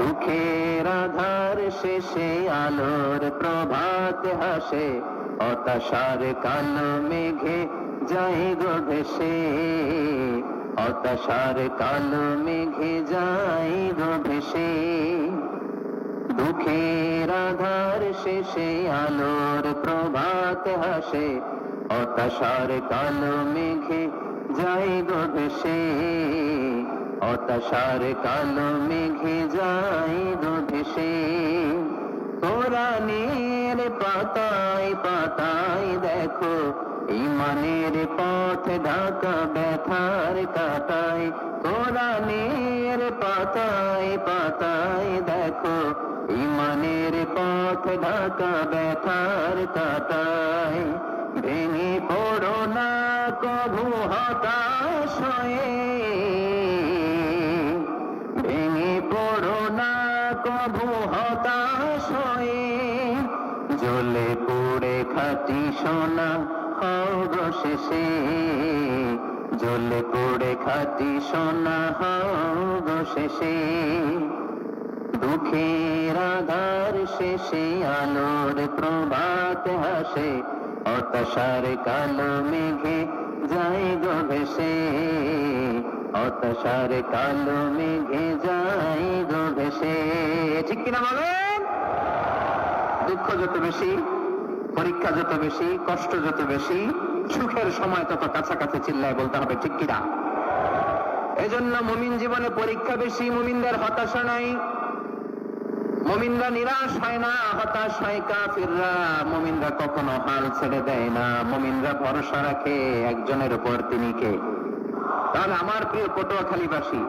দুঃখের আধার শেষে আলোর প্রভাত হাসে, হতাশার কালো মেঘে যায় গো ভেসে, হতাশার কালো মেঘে যায় গো ভেসে। দুঃখের আধার শেষে আলোর প্রভাত হাসে, হতাশার কালো মেঘে যায় গো ভেসে, হতাশার কালো মেঘে যায় গো ভেসে। কোরআনের পাতায় পাতায় দেখো ঈমানের পথ ঢাকা ব্যথার কাটায়, কোরআনের পাতায় পাতায় দেখো ঈমানের পথ ঢাকা ব্যথার কাটায়। ভেঙে পড়ো না কভু হতাশ হয়ে, ভেঙে পড়ো না কভু হতাশ হয়ে, জ্বলে পুড়ে খাঁটি সোনা হও গো শেষে, জ্বলে পুড়ে খাঁটি সোনা হও গো শেষে। দুঃখের আধার শেষে আলোর প্রভাত হাসে, হতাশার কালো মেঘে যায় গো ভেসে, হতাশার কালো মেঘে যায় গো ভেসে। ঠিক কিনা বলেন? দুঃখ যত বেশি, পরীক্ষা যত বেশি, কষ্ট যত বেশি, সুখের সময় তত কাছাকাছি চিল্লায় বলতে হবে ঠিক কিনা। এজন্য মুমিন জীবনে পরীক্ষা বেশি, মুমিনদের হতাশা নাই, মুমিনরা নিরাশ হয় না, হতাশ হয় কাফিররা। মুমিনরা কখনো হাল ছেড়ে দেয় না, মুমিনরা ভরসা রাখে একজনের উপর, তিনি কে? তাহলে আমার প্রিয় পটুয়াখালীবাসী,